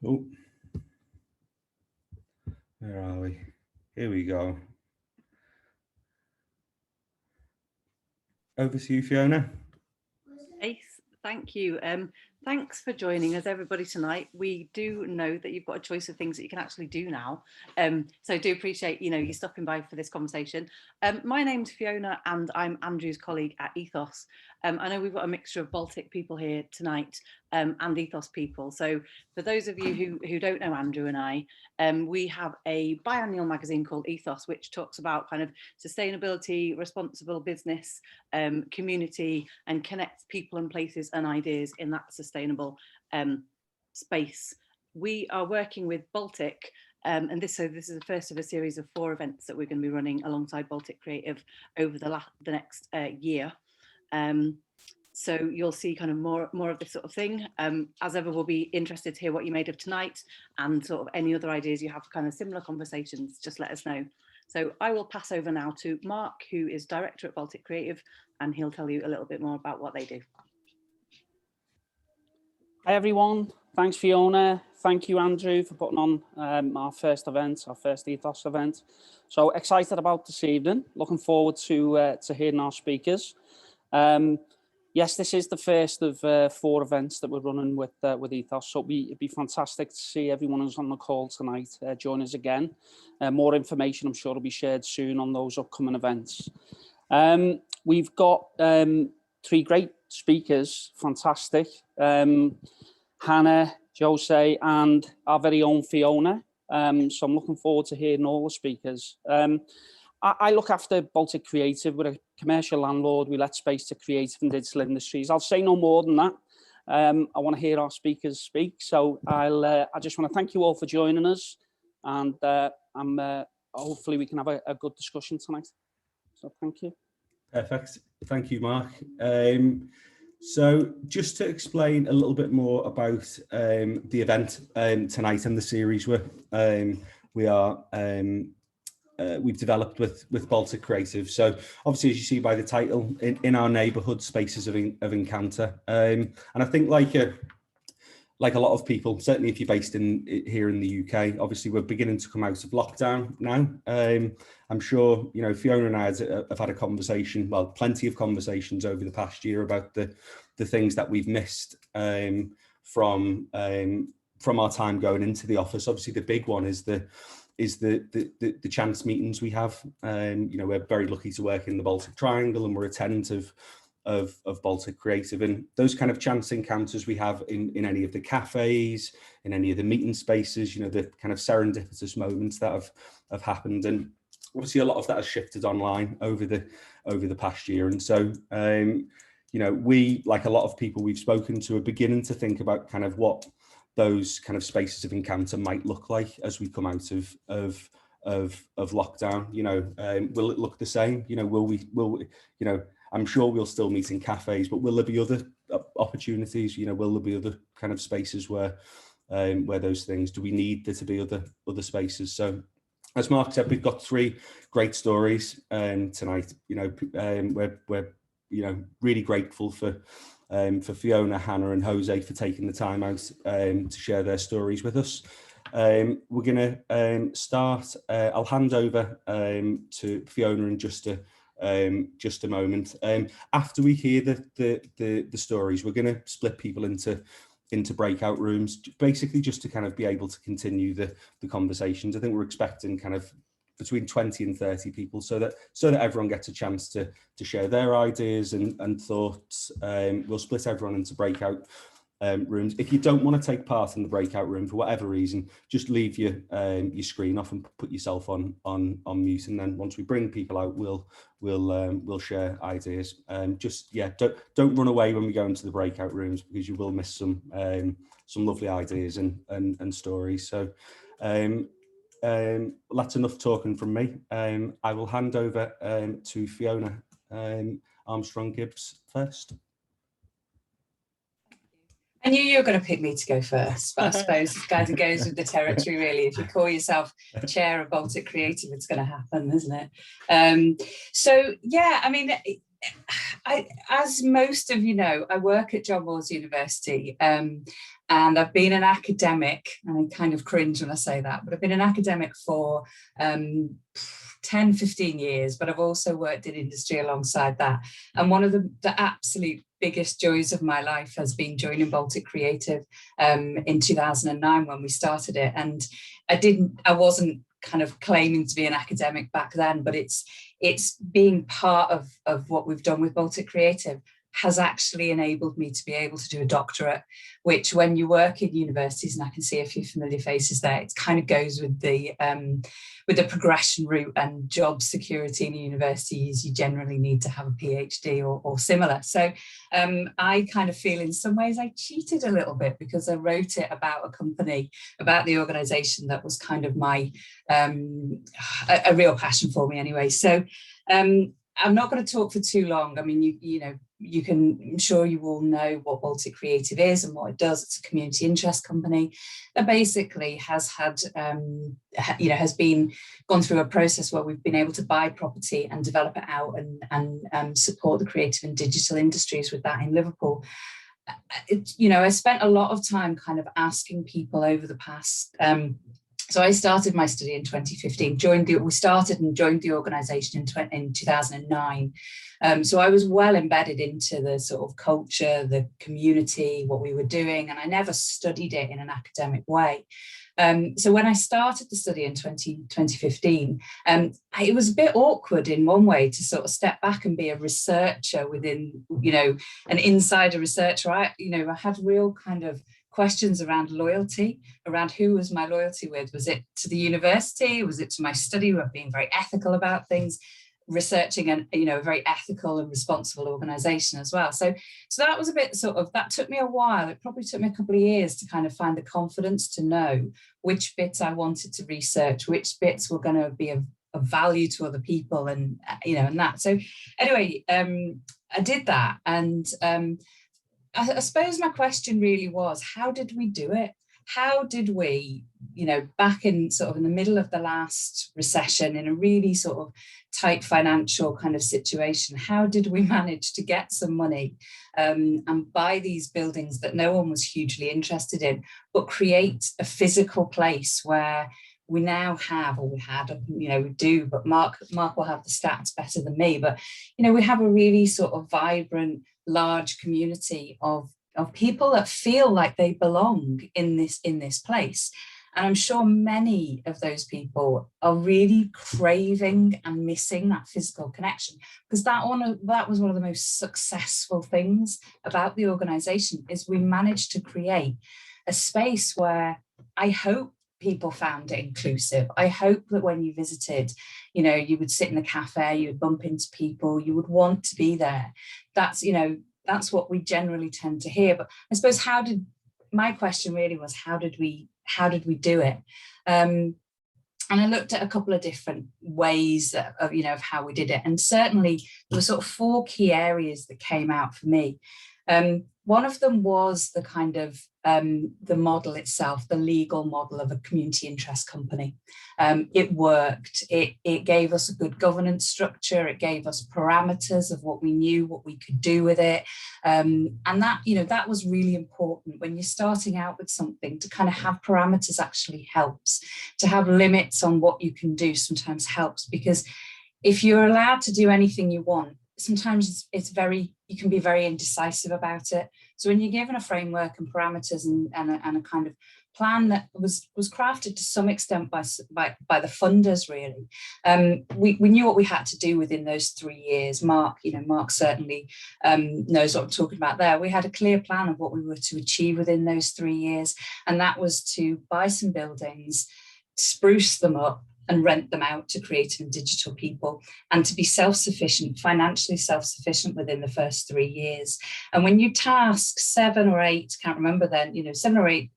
Oh, where are we? Here we go. Over to you, Fiona. Ace, thank you. Thanks for joining us, everybody, tonight. We do know that you've got a choice of things that you can actually do now. So I do appreciate, you stopping by for this conversation. My name's Fiona and I'm Andrew's colleague at Ethos. I know we've got a mixture of Baltic people here tonight and Ethos people. So for those of you who don't know Andrew and I, we have a biannual magazine called Ethos, which talks about kind of sustainability, responsible business, community, and connects people and places and ideas in that sustainable space. We are working with Baltic, and this is the first of a series of 4 events that we're going to be running alongside Baltic Creative over the next year. So you'll see kind of more of this sort of thing. As ever, we'll be interested to hear what you made of tonight, and sort of any other ideas you have for kind of similar conversations, just let us know. So I will pass over now to Mark, who is director at Baltic Creative, and he'll tell you a little bit more about what they do. Hi everyone, thanks Fiona, thank you Andrew for putting on our first Ethos event. So excited about this evening, looking forward to hearing our speakers. Yes, this is the first of 4 events that we're running with Ethos, so it'd be fantastic to see everyone who's on the call tonight join us again. More information I'm sure will be shared soon on those upcoming events. We've got 3 great speakers, fantastic. Hannah, Jose, and our very own Fiona. So I'm looking forward to hearing all the speakers. I look after Baltic Creative. We're a commercial landlord. We let space to creative and digital industries. I'll say no more than that. I want to hear our speakers speak. So I just want to thank you all for joining us, and hopefully we can have a good discussion tonight. So thank you. Perfect. Thank you, Mark. So just to explain a little bit more about the event tonight and the series we've developed with Baltic Creative. So obviously, as you see by the title, in our neighbourhood, spaces of encounter. And I think like a lot of people, certainly if you're based here in the UK, obviously we're beginning to come out of lockdown now. I'm sure, Fiona and I have had a conversation, well, plenty of conversations over the past year about the things that we've missed from our time going into the office. Obviously, the big one is the chance meetings we have. We're very lucky to work in the Baltic Triangle, and we're a tenant of Baltic Creative, and those kind of chance encounters we have in any of the cafes, in any of the meeting spaces, the kind of serendipitous moments that have happened. And obviously a lot of that has shifted online over the past year. And so we, like a lot of people we've spoken to, are beginning to think about kind of what those kind of spaces of encounter might look like as we come out of lockdown. Will it look the same? Will we I'm sure we'll still meet in cafes, but will there be other opportunities? Will there be other kind of spaces where those things, do we need there to be other spaces? So as Mark said, we've got 3 great stories tonight. We're really grateful for Fiona, Hannah and Jose for taking the time out to share their stories with us. We're going to start. I'll hand over to Fiona in just a moment. After we hear the stories, we're going to split people into breakout rooms, basically just to kind of be able to continue the conversations. I think we're expecting kind of between 20 and 30 people, so that everyone gets a chance to share their ideas and thoughts. We'll split everyone into breakout rooms. If you don't want to take part in the breakout room for whatever reason, just leave your screen off and put yourself on mute, and then once we bring people out, we'll share ideas. Don't run away when we go into the breakout rooms, because you will miss some lovely ideas and stories. So that's enough talking from me. I will hand over to Fiona Armstrong-Gibbs first. I knew you were going to pick me to go first, but I suppose it kind of goes with the territory, really. If you call yourself chair of Baltic Creative, it's going to happen, isn't it? So, yeah, I mean, As most of you know, I work at John Moores University, and I've been an academic, and I kind of cringe when I say that, but I've been an academic for 10, 15 years, but I've also worked in industry alongside that. And one of the absolute biggest joys of my life has been joining Baltic Creative in 2009 when we started it. And I wasn't kind of claiming to be an academic back then, but it's being part of what we've done with Baltic Creative has actually enabled me to be able to do a doctorate, which when you work in universities, and I can see a few familiar faces there, it kind of goes with the progression route and job security in universities. You generally need to have a PhD or similar. So I kind of feel in some ways I cheated a little bit because I wrote it about a company, about the organisation that was kind of my a real passion for me anyway. So I'm not going to talk for too long. I mean, I'm sure you all know what Baltic Creative is and what it does. It's a community interest company that basically has had, has been gone through a process where we've been able to buy property and develop it out and support the creative and digital industries with that in Liverpool. I spent a lot of time kind of asking people over the past. So I started my study in 2015, we started and joined the organisation in 2009. So I was well embedded into the sort of culture, the community, what we were doing, and I never studied it in an academic way. So when I started the study in 2015, it was a bit awkward in one way to sort of step back and be a researcher within, an insider researcher. I had real kind of questions around loyalty, around who was my loyalty with. Was it to the university? Was it to my study? We're being very ethical about things, researching a very ethical and responsible organisation as well. So that was a bit that took me a while. It probably took me a couple of years to kind of find the confidence to know which bits I wanted to research, which bits were going to be of value to other people, and that. So anyway, I did that, and I suppose my question really was, how did we do it? How did we, back in in the middle of the last recession, in a really sort of tight financial kind of situation, how did we manage to get some money and buy these buildings that no one was hugely interested in, but create a physical place where we now have, or we had, we do, but Mark will have the stats better than me, but, we have a really sort of vibrant, large community of people that feel like they belong in this place. And I'm sure many of those people are really craving and missing that physical connection, because that was one of the most successful things about the organisation, is we managed to create a space where I hope people found it inclusive. I hope that when you visited, you would sit in the cafe, you would bump into people, you would want to be there. That's what we generally tend to hear. But I suppose my question really was, how did we do it? And I looked at a couple of different ways of how we did it. And certainly there were sort of 4 key areas that came out for me. One of them was the kind of the model itself, the legal model of a community interest company. It worked. It gave us a good governance structure. It gave us parameters of what we knew, what we could do with it. And that was really important when you're starting out with something. To kind of have parameters actually helps. To have limits on what you can do sometimes helps, because if you're allowed to do anything you want, sometimes you can be very indecisive about it. So when you're given a framework and parameters and a kind of plan that was crafted to some extent by the funders, really, we knew what we had to do within those 3 years. Mark certainly knows what I'm talking about there. We had a clear plan of what we were to achieve within those 3 years, and that was to buy some buildings, spruce them up, and rent them out to creative and digital people, and to be self-sufficient, financially self-sufficient within the first 3 years. And when you task 7 or 8, can't remember then, 7 or 8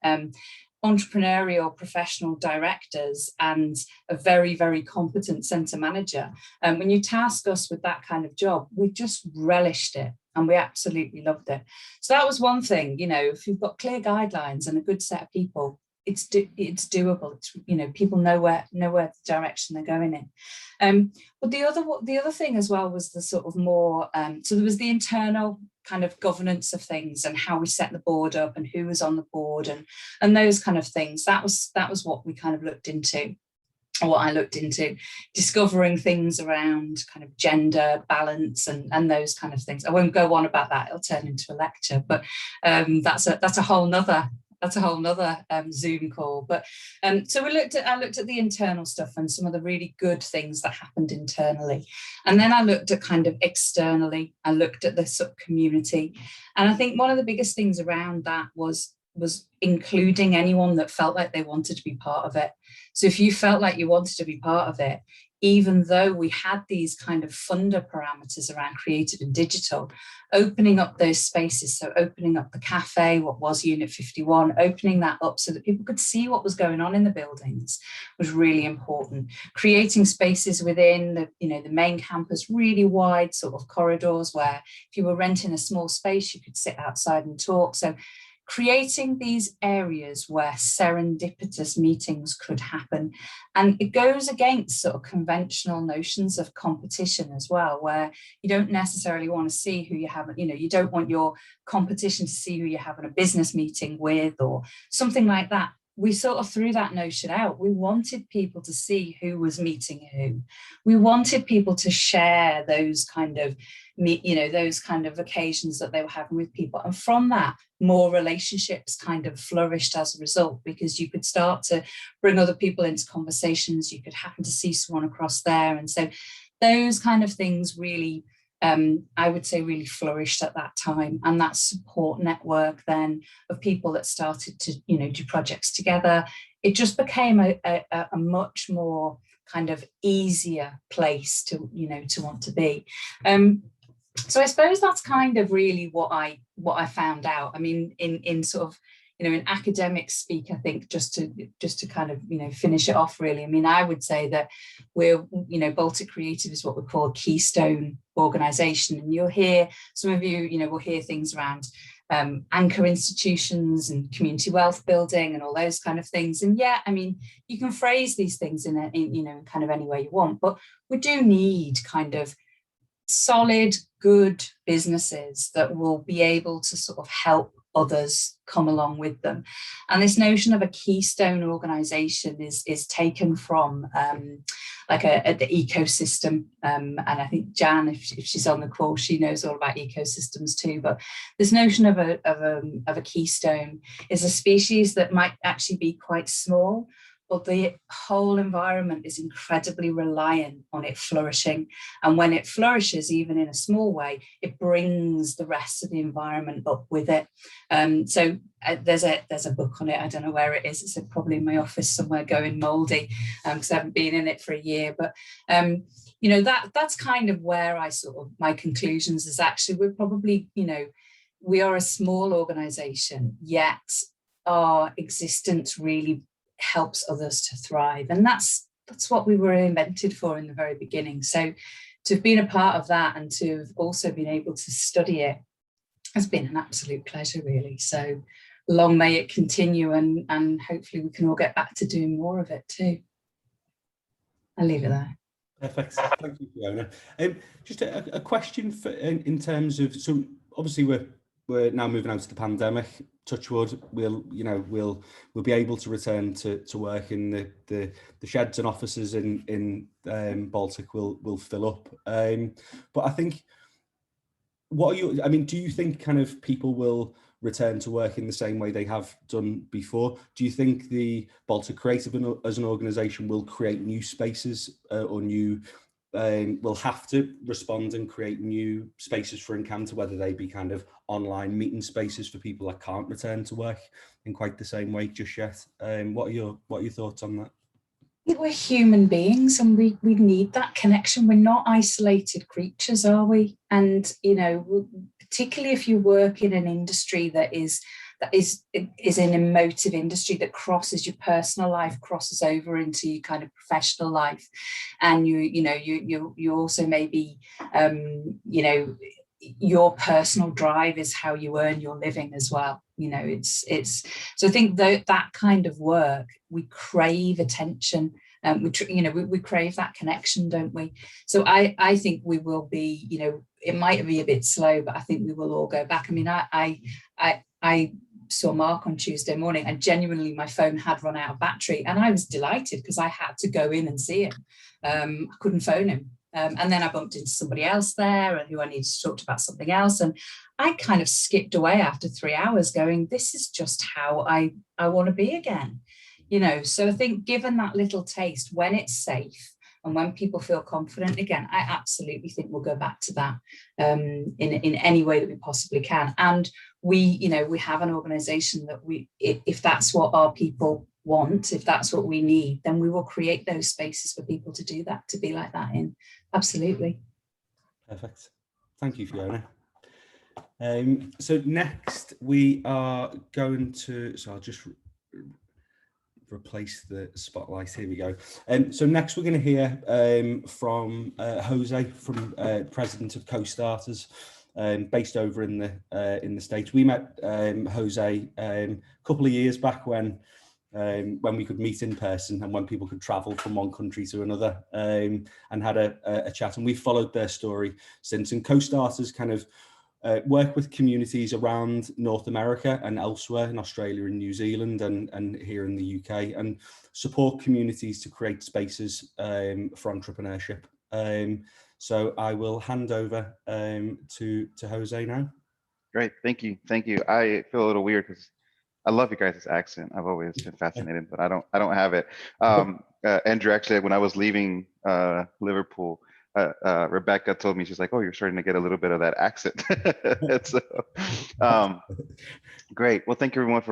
entrepreneurial professional directors and a very, very competent centre manager, when you task us with that kind of job, we just relished it. And we absolutely loved it. So that was one thing, if you've got clear guidelines and a good set of people, it's doable. It's, you know, people know where the direction they're going in. But the other thing as well was the sort of more, so there was the internal kind of governance of things and how we set the board up and who was on the board and those kind of things. That was what we kind of looked into, or what I looked into, discovering things around kind of gender balance and those kind of things. I won't go on about that, it'll turn into a lecture, but that's a whole nother Zoom call. But so I looked at the internal stuff and some of the really good things that happened internally, and then I looked at kind of externally. I looked at the sort of community, and I think one of the biggest things around that was including anyone that felt like they wanted to be part of it. So if you felt like you wanted to be part of it, even though we had these kind of funder parameters around creative and digital, opening up those spaces, so opening up the cafe, what was Unit 51, opening that up so that people could see what was going on in the buildings was really important. Creating spaces within the, you know, the main campus, really wide sort of corridors where if you were renting a small space, you could sit outside and talk. So creating these areas where serendipitous meetings could happen. And it goes against sort of conventional notions of competition as well, where you don't necessarily want to see who you have, you know, you don't want your competition to see who you're having a business meeting with or something like that. We sort of threw that notion out. We wanted people to see who was meeting who. We wanted people to share those kind of, you know, those kind of occasions that they were having with people. And from that, more relationships kind of flourished as a result, because you could start to bring other people into conversations. You could happen to see someone across there. And so those kind of things really, I would say, really flourished at that time. And that support network then of people that started to, you know, do projects together, it just became a much more kind of easier place to, you know, to want to be. So I suppose that's kind of really what I found out. I mean, in sort of, you know, in academic speak, I think just to kind of, you know, finish it off really. I mean, I would say that we're, you know, Baltic Creative is what we call a keystone organisation. And you'll hear, some of you, you know, will hear things around anchor institutions and community wealth building and all those kind of things. And yeah, I mean, you can phrase these things in you know, kind of any way you want, but we do need kind of solid, good businesses that will be able to sort of help others come along with them. And this notion of a keystone organisation is taken from like the ecosystem. And I think Jan, if she's on the call, she knows all about ecosystems too. But this notion of a keystone is a species that might actually be quite small, but the whole environment is incredibly reliant on it flourishing. And when it flourishes, even in a small way, it brings the rest of the environment up with it. So there's a book on it. I don't know where it is. It's probably in my office somewhere going mouldy because I haven't been in it for a year. But you know, that's kind of where I sort of, my conclusions is actually we're probably, you know, we are a small organisation, yet our existence really helps others to thrive, and that's what we were invented for in the very beginning. So to have been a part of that and to have also been able to study it has been an absolute pleasure really. So long may it continue, and hopefully we can all get back to doing more of it too. I'll leave it there. Perfect. Thank you, Fiona. Just a question for in terms of, so obviously we're now moving out to the pandemic. Touch wood, we'll be able to return to work in the sheds and offices in Baltic will fill up. But I think, do you think kind of people will return to work in the same way they have done before? Do you think the Baltic Creative as an organisation will create new spaces or new will have to respond and create new spaces for Encounter, whether they be kind of online meeting spaces for people that can't return to work in quite the same way just yet? What are your thoughts on that? We're human beings and we need that connection. We're not isolated creatures, are we? And, you know, particularly if you work in an industry that is an emotive industry that crosses your personal life, crosses over into your kind of professional life, and you also maybe you know, your personal drive is how you earn your living as well. You know, it's so I think that kind of work, we crave attention. We crave that connection, don't we? So I think we will be, you know, it might be a bit slow, but I think we will all go back. I mean, I saw Mark on Tuesday morning, and genuinely my phone had run out of battery, and I was delighted because I had to go in and see him. I couldn't phone him. And then I bumped into somebody else there and who I needed to talk to about something else. And I kind of skipped away after 3 hours going, this is just how I want to be again. You know, so I think given that little taste, when it's safe and when people feel confident again, I absolutely think we'll go back to that in any way that we possibly can. And we have an organization that if that's what our people want, if that's what we need, then we will create those spaces for people to do that, to be like that in. Absolutely. Perfect. Thank you, Fiona. So next we are going to, so I'll just replace the spotlight. Here we go. So next we're going to hear from Jose, from president of Co-Starters, based over in the States. We met Jose a couple of years back when we could meet in person and when people could travel from one country to another, and had a chat, and we've followed their story since. And Co-Starters kind of work with communities around North America and elsewhere in Australia and New Zealand and here in the UK, and support communities to create spaces for entrepreneurship. So I will hand over to Jose now. Great, thank you. I feel a little weird because I love you guys' accent. I've always been fascinated, but I don't have it. Andrew, actually, when I was leaving Liverpool, Rebecca told me, she's like, "Oh, you're starting to get a little bit of that accent." So, great. Well, thank you everyone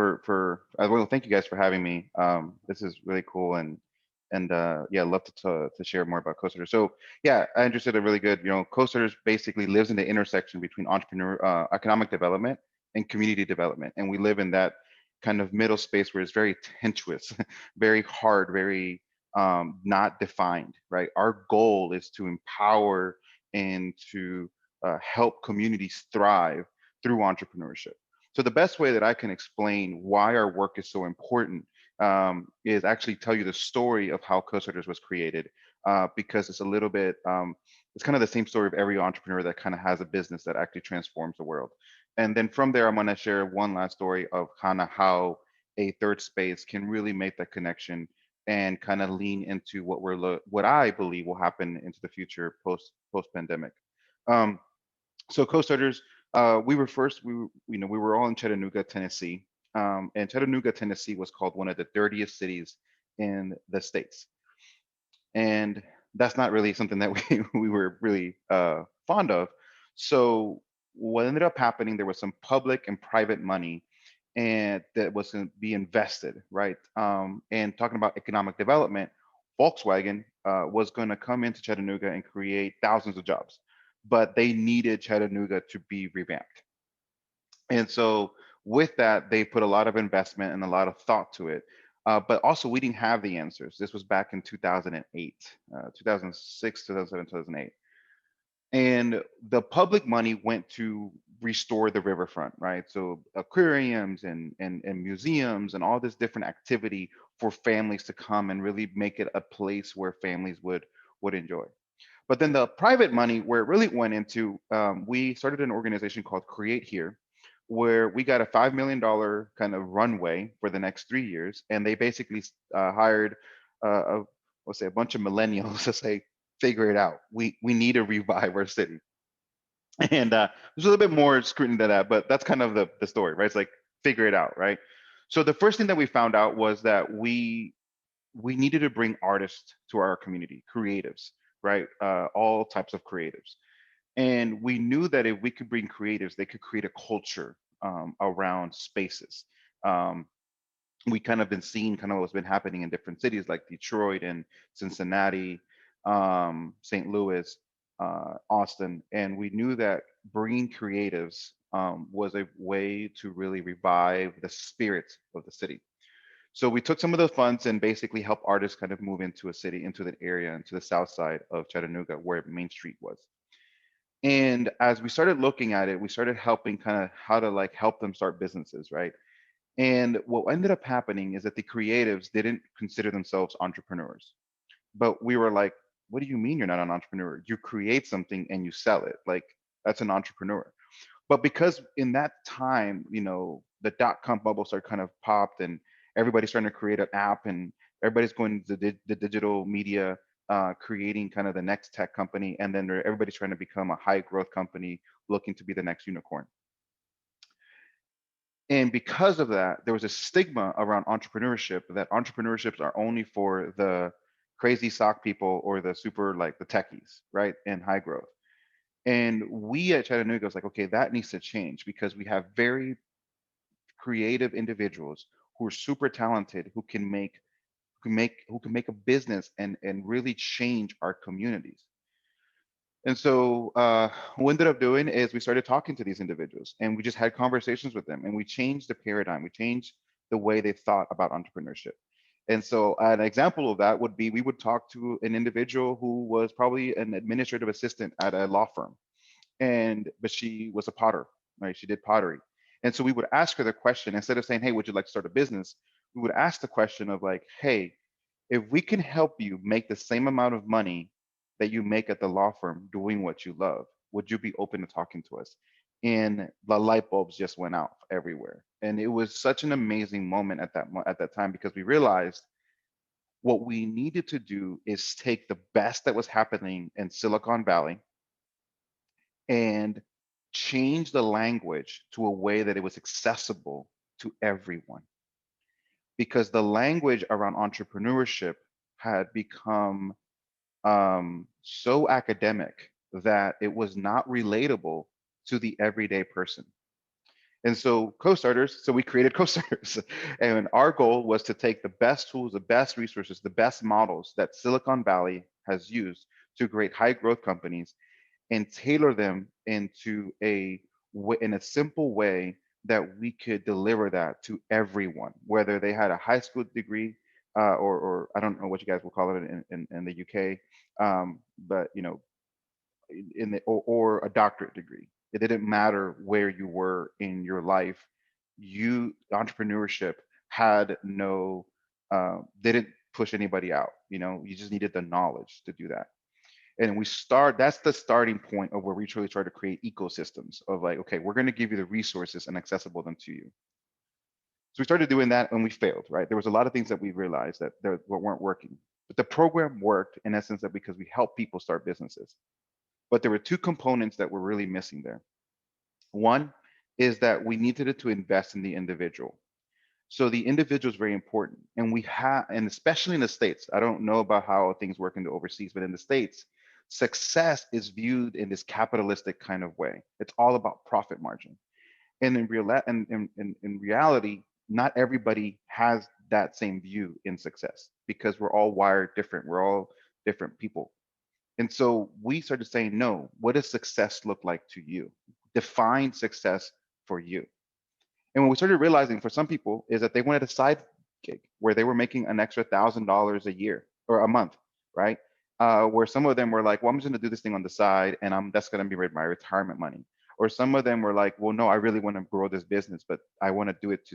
well, thank you guys for having me. This is really cool, and yeah, I'd love to share more about Co-Starters. So yeah, Andrew said it really good. You know, Co-Starters basically lives in the intersection between economic development and community development, and we live in that kind of middle space where it's very tenuous, very hard, very not defined, right? Our goal is to empower and to help communities thrive through entrepreneurship. So the best way that I can explain why our work is so important is actually tell you the story of how Co-Starters was created, because it's a little bit, it's kind of the same story of every entrepreneur that kind of has a business that actually transforms the world. And then from there, I'm going to share one last story of kind of how a third space can really make that connection and kind of lean into what I believe will happen into the future post pandemic. So Co-Starters, we were all in Chattanooga, Tennessee, and Chattanooga, Tennessee was called one of the dirtiest cities in the States, and that's not really something that we were really fond of. So what ended up happening, there was some public and private money and that was going to be invested, right? And talking about economic development, Volkswagen was going to come into Chattanooga and create thousands of jobs, but they needed Chattanooga to be revamped. And so with that, they put a lot of investment and a lot of thought to it. But also we didn't have the answers. This was back in 2008, 2006, 2007, 2008. And the public money went to restore the riverfront, right? So aquariums and museums and all this different activity for families to come and really make it a place where families would enjoy. But then the private money, where it really went into, we started an organization called Create Here, where we got a $5 million kind of runway for the next 3 years. And they basically hired, let's say, a bunch of millennials to say, figure it out. We need to revive our city. And there's a little bit more scrutiny than that, but that's kind of the story, right? It's like, figure it out, right? So the first thing that we found out was that we needed to bring artists to our community, creatives, right? All types of creatives. And we knew that if we could bring creatives, they could create a culture around spaces. We kind of been seeing kind of what's been happening in different cities like Detroit and Cincinnati, St. Louis, Austin, and we knew that bringing creatives was a way to really revive the spirit of the city. So we took some of the funds and basically helped artists kind of move into a city, into that area, into the south side of Chattanooga where Main Street was. And as we started looking at it, we started helping kind of how to like help them start businesses, right? And what ended up happening is that the creatives didn't consider themselves entrepreneurs. But we were like, what do you mean you're not an entrepreneur? You create something and you sell it. Like, that's an entrepreneur. But because in that time, you know, the dot-com bubble started kind of popped and everybody's trying to create an app and everybody's going to the digital media, creating kind of the next tech company. And then everybody's trying to become a high growth company looking to be the next unicorn. And because of that, there was a stigma around entrepreneurship that entrepreneurships are only for the crazy sock people or the super like the techies, right? And high growth. And we at Chattanooga was like, okay, that needs to change because we have very creative individuals who are super talented who can make a business and really change our communities. And so what we ended up doing is we started talking to these individuals and we just had conversations with them and we changed the paradigm. We changed the way they thought about entrepreneurship. And so an example of that would be we would talk to an individual who was probably an administrative assistant at a law firm, but she was a potter, right? She did pottery. And so we would ask her the question, instead of saying, hey, would you like to start a business? We would ask the question of like, hey, if we can help you make the same amount of money that you make at the law firm doing what you love, would you be open to talking to us? And the light bulbs just went out everywhere. And it was such an amazing moment at that time because we realized what we needed to do is take the best that was happening in Silicon Valley and change the language to a way that it was accessible to everyone. Because the language around entrepreneurship had become so academic that it was not relatable to the everyday person. And so co-starters, so we created co-starters. And our goal was to take the best tools, the best resources, the best models that Silicon Valley has used to create high growth companies and tailor them in a simple way that we could deliver that to everyone, whether they had a high school degree or I don't know what you guys will call it in the UK, but you know, or a doctorate degree. It didn't matter where you were in your life. Entrepreneurship had no didn't push anybody out. You know, you just needed the knowledge to do that. And that's the starting point of where we truly try to create ecosystems of like, okay, we're going to give you the resources and accessible them to you. So we started doing that and we failed, right? There was a lot of things that we realized that weren't working. But the program worked in essence that because we helped people start businesses. But there were two components that were really missing there. One is that we needed to invest in the individual. So the individual is very important. And especially in the States, I don't know about how things work in the overseas, but in the States, success is viewed in this capitalistic kind of way. It's all about profit margin. And in reality, not everybody has that same view in success because we're all wired different. We're all different people. And so we started saying, no, what does success look like to you? Define success for you. And what we started realizing for some people is that they wanted a side gig where they were making an extra $1,000 a year or a month, right? Where some of them were like, well, I'm just going to do this thing on the side and that's going to be my retirement money. Or some of them were like, well, no, I really want to grow this business, but I want to do it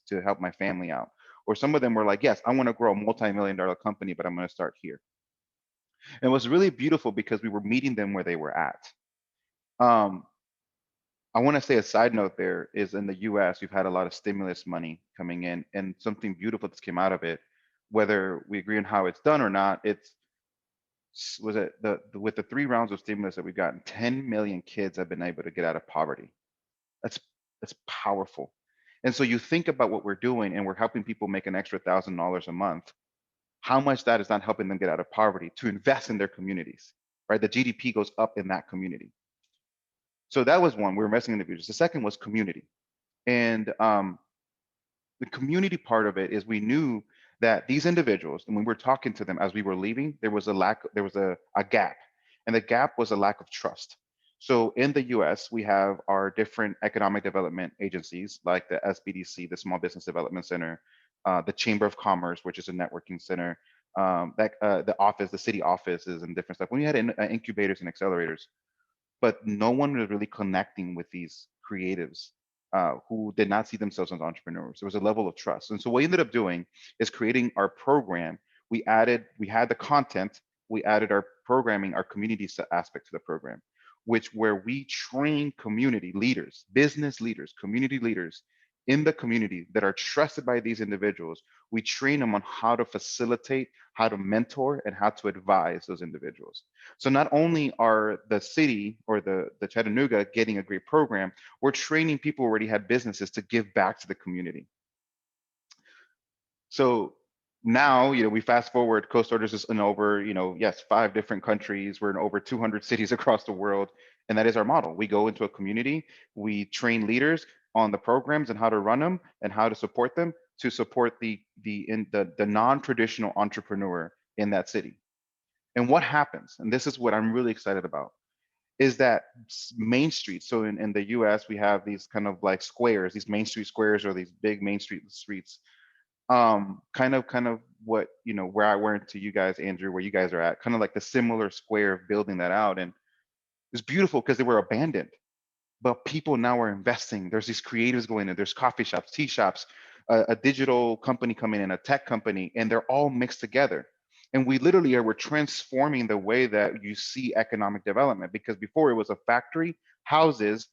to help my family out. Or some of them were like, yes, I want to grow a multi-million-dollar company, but I'm going to start here. And it was really beautiful because we were meeting them where they were at. I want to say a side note there is in the US, we've had a lot of stimulus money coming in and something beautiful that's came out of it, whether we agree on how it's done or not, with the 3 rounds of stimulus that we've gotten, 10 million kids have been able to get out of poverty. That's powerful. And so you think about what we're doing and we're helping people make an extra $1,000 a month, how much that is not helping them get out of poverty to invest in their communities, right? The GDP goes up in that community. So that was one, we were investing in individuals. The second was community. And the community part of it is we knew that these individuals, and when we were talking to them as we were leaving, there was a gap. And the gap was a lack of trust. So in the US, we have our different economic development agencies like the SBDC, the Small Business Development Center, the Chamber of Commerce, which is a networking center, the city offices and different stuff. When we had incubators and accelerators, but no one was really connecting with these creatives who did not see themselves as entrepreneurs. There was a level of trust. And so what we ended up doing is creating our program. We had the content, we added our programming, our community aspect to the program, which where we train community leaders, business leaders, community leaders in the community that are trusted by these individuals. We train them on how to facilitate, how to mentor, and how to advise those individuals. So not only are the city or the Chattanooga getting a great program, we're training people who already had businesses to give back to the community. So now, we fast forward, Coast Orders is in over, yes, 5 different countries. We're in over 200 cities across the world. And that is our model. We go into a community, we train leaders on the programs and how to run them and how to support them to support the non-traditional entrepreneur in that city. And what happens, and this is what I'm really excited about, is that main streets. So in the US, we have these kind of like squares, these main street squares or these big main streets. Kind of what, where I went to you guys, Andrew, where you guys are at, kind of like the similar square of building that out. And it's beautiful because they were abandoned, but people now are investing. There's these creatives going in, there's coffee shops, tea shops, a digital company coming in, a tech company, and they're all mixed together. And we literally we're transforming the way that you see economic development, because before it was a factory, houses,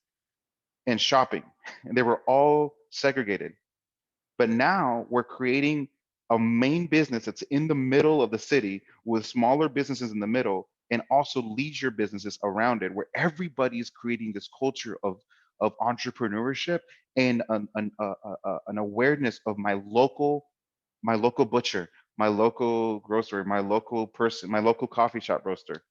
and shopping, and they were all segregated. But now we're creating a main business that's in the middle of the city with smaller businesses in the middle and also leisure businesses around it, where everybody's creating this culture of entrepreneurship and an awareness of my local butcher, my local grocer, my local person, my local coffee shop roaster.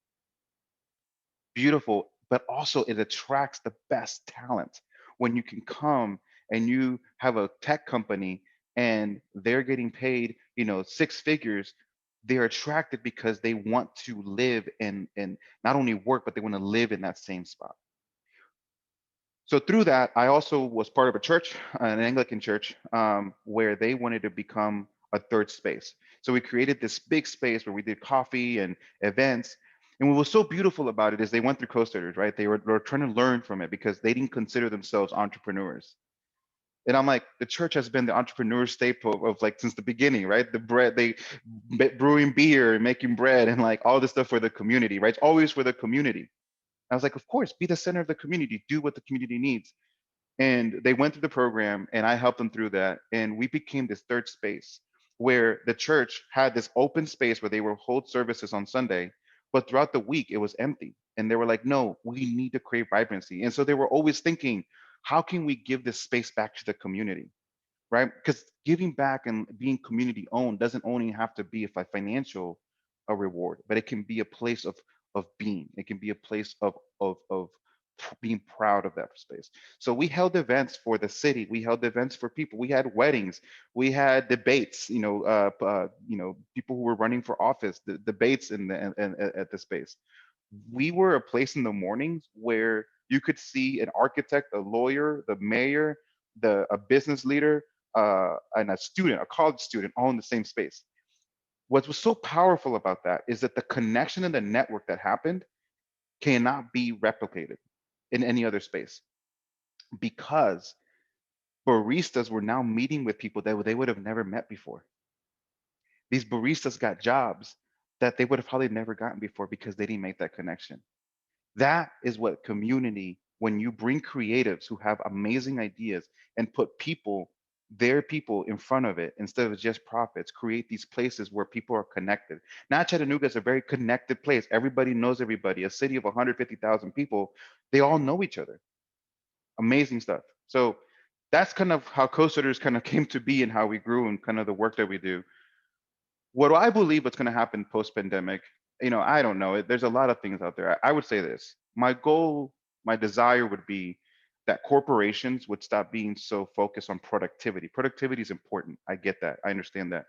Beautiful, but also it attracts the best talent when you can come and you have a tech company and they're getting paid, 6 figures. They're attracted because they want to live and not only work, but they want to live in that same spot. So through that, I also was part of a church, an Anglican church, where they wanted to become a third space. So we created this big space where we did coffee and events. And what was so beautiful about it is they went through Coast Orders, right? They were trying to learn from it because they didn't consider themselves entrepreneurs. And I'm like, the church has been the entrepreneur staple of like since the beginning, right? The bread, they brewing beer and making bread and like all this stuff for the community, right? It's always for the community. I was like, of course, be the center of the community, do what the community needs. And they went through the program and I helped them through that. And we became this third space where the church had this open space where they would hold services on Sunday, but throughout the week it was empty. And they were like, no, we need to create vibrancy. And so they were always thinking, how can we give this space back to the community? Right? Because giving back and being community owned doesn't only have to be a financial reward, but it can be a place of being. It can be a place of being proud of that space. So we held events for the city. We held events for people. We had weddings. We had debates. People who were running for office, the debates at the space. We were a place in the mornings where you could see an architect, a lawyer, the mayor, a business leader, and a student, a college student, all in the same space. What was so powerful about that is that the connection and the network that happened cannot be replicated in any other space, because baristas were now meeting with people that they would have never met before. These baristas got jobs that they would have probably never gotten before because they didn't make that connection. That is what community, when you bring creatives who have amazing ideas and put their people in front of it instead of just profits, create these places where people are connected. Now Chattanooga is a very connected place. Everybody knows everybody. A city of 150,000 people, they all know each other. Amazing stuff. So that's kind of how Coast Orders kind of came to be and how we grew and kind of the work that we do. What do I believe what's going to happen post-pandemic? I don't know. There's a lot of things out there. I would say this. My goal, my desire would be that corporations would stop being so focused on productivity. Productivity is important. I get that. I understand that.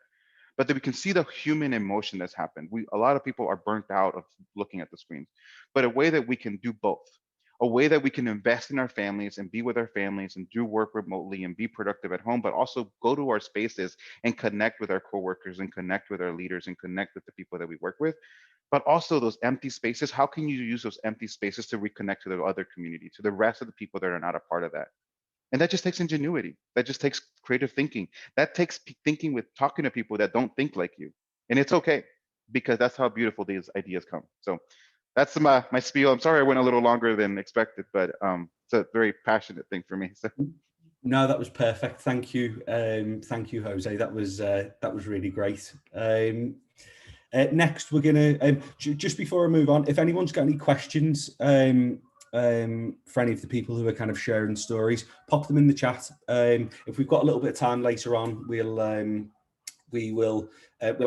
But that we can see the human emotion that's happened. A lot of people are burnt out of looking at the screens. But a way that we can do both. a way that we can invest in our families and be with our families and do work remotely and be productive at home, but also go to our spaces and connect with our coworkers and connect with our leaders and connect with the people that we work with. But also those empty spaces, how can you use those empty spaces to reconnect to the other community, to the rest of the people that are not a part of that? And that just takes ingenuity. That just takes creative thinking. That takes thinking with talking to people that don't think like you. And it's okay, because that's how beautiful these ideas come. So that's my spiel. I'm sorry I went a little longer than expected, but it's a very passionate thing for me. So. No, that was perfect. Thank you. Thank you, Jose. That was really great. Next, we're gonna just before I move on, if anyone's got any questions for any of the people who are kind of sharing stories, pop them in the chat. If we've got a little bit of time later on, we'll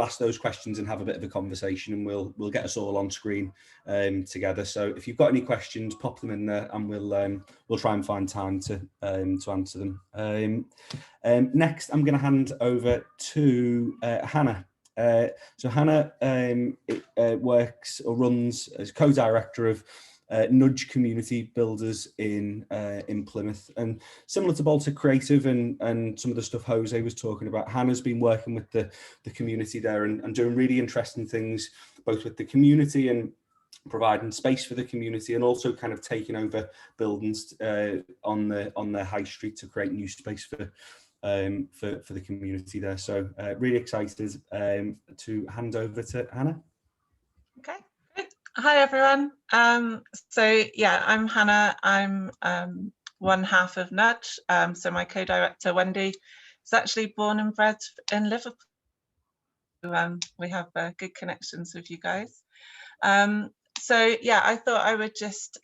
ask those questions and have a bit of a conversation, and we'll get us all on screen together. So if you've got any questions, pop them in there, and we'll try and find time to answer them. Next, I'm going to hand over to Hannah. So Hannah works or runs as co-director of Nudge Community Builders in Plymouth, and similar to Baltic Creative and some of the stuff Jose was talking about, Hannah's been working with the community there and doing really interesting things, both with the community and providing space for the community, and also kind of taking over buildings on their high street to create new space for the community there. So really excited to hand over to Hannah. Okay, great. Hi everyone. So yeah, I'm Hannah. I'm one half of Nudge. So my co-director Wendy is actually born and bred in Liverpool. We have good connections with you guys. So yeah, I thought I would just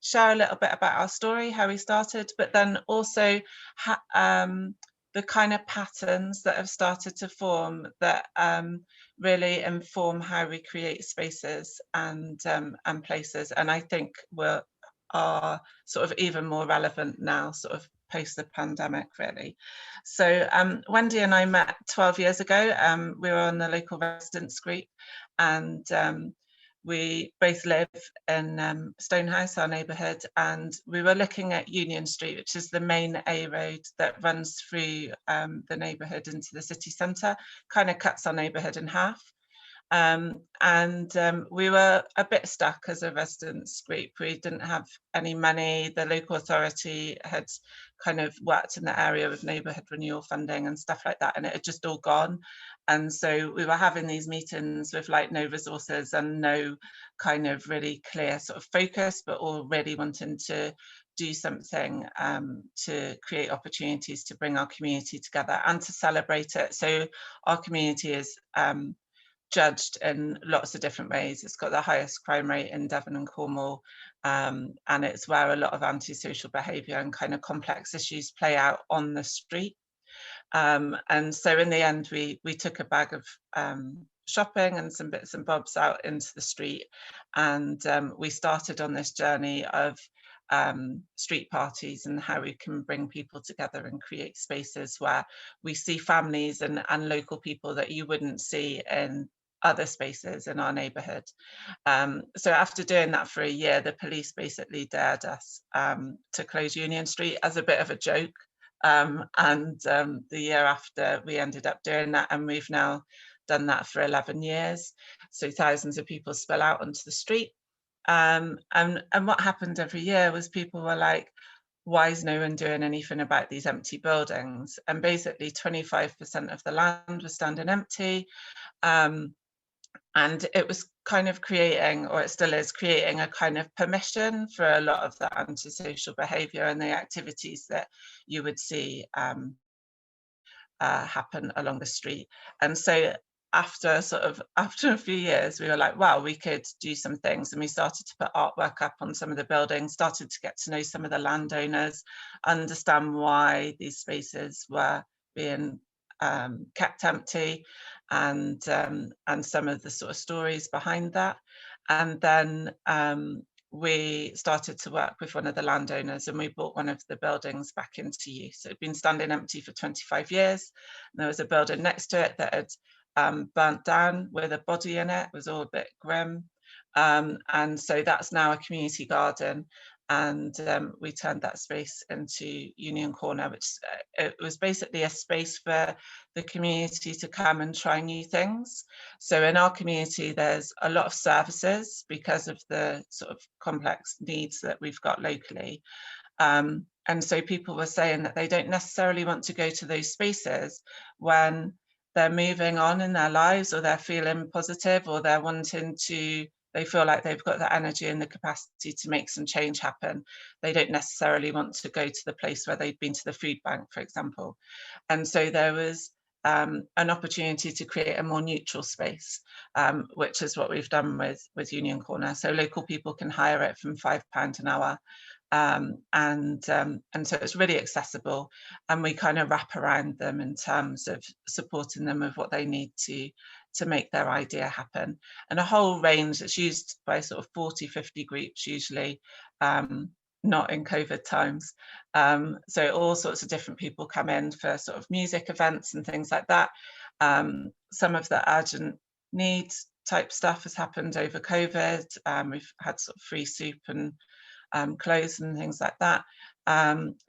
share a little bit about our story, how we started, but then also the kind of patterns that have started to form that really inform how we create spaces and places, and I think are sort of even more relevant now, sort of post the pandemic, really. So Wendy and I met 12 years ago. We were on the local residents group, and we both live in Stonehouse, our neighbourhood, and we were looking at Union Street, which is the main A road that runs through the neighbourhood into the city centre, kind of cuts our neighbourhood in half. We were a bit stuck as a residents group. We didn't have any money. The local authority had kind of worked in the area with neighbourhood renewal funding and stuff like that, and it had just all gone. And so we were having these meetings with like no resources and no kind of really clear sort of focus, but all really wanting to do something to create opportunities to bring our community together and to celebrate it. So our community is judged in lots of different ways. It's got the highest crime rate in Devon and Cornwall, and it's where a lot of antisocial behaviour and kind of complex issues play out on the street. And so in the end, we took a bag of shopping and some bits and bobs out into the street, and we started on this journey of street parties and how we can bring people together and create spaces where we see families and local people that you wouldn't see in other spaces in our neighbourhood. So after doing that for a year, the police basically dared us to close Union Street as a bit of a joke. The year after, we ended up doing that, and we've now done that for 11 years. So thousands of people spill out onto the street. And what happened every year was people were like, why is no one doing anything about these empty buildings? And basically 25% of the land was standing empty. And it was kind of creating, or it still is creating, a kind of permission for a lot of the antisocial behaviour and the activities that you would see happen along the street. And so after a few years, we were like, wow, we could do some things. And we started to put artwork up on some of the buildings, started to get to know some of the landowners, understand why these spaces were being kept empty, and some of the sort of stories behind that. And then we started to work with one of the landowners, and we brought one of the buildings back into use. It had been standing empty for 25 years. And there was a building next to it that had burnt down with a body in it. It was all a bit grim. And so that's now a community garden. And we turned that space into Union Corner, which it was basically a space for the community to come and try new things. So in our community, there's a lot of services because of the sort of complex needs that we've got locally. And so people were saying that they don't necessarily want to go to those spaces when they're moving on in their lives, or they're feeling positive, or they're wanting to, they feel like they've got the energy and the capacity to make some change happen. They don't necessarily want to go to the place where they've been to the food bank, for example. And so there was an opportunity to create a more neutral space, which is what we've done with Union Corner. So local people can hire it from £5 an hour. And so it's really accessible, and we kind of wrap around them in terms of supporting them with what they need to make their idea happen. And a whole range that's used by sort of 40-50 groups usually, not in COVID times. So all sorts of different people come in for sort of music events and things like that. Some of the urgent needs type stuff has happened over COVID. We've had sort of free soup and clothes and things like that.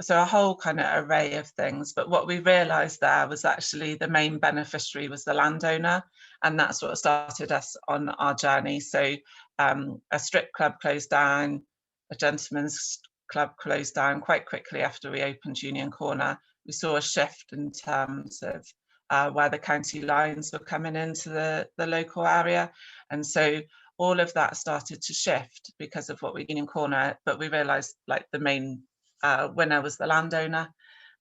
So a whole kind of array of things. But what we realised there was actually the main beneficiary was the landowner, and that's what started us on our journey. So a strip club closed down, a gentleman's club closed down quite quickly after we opened Union Corner. We saw a shift in terms of where the county lines were coming into the local area. And so all of that started to shift because of what we Union Corner, but we realised like the main winner was the landowner.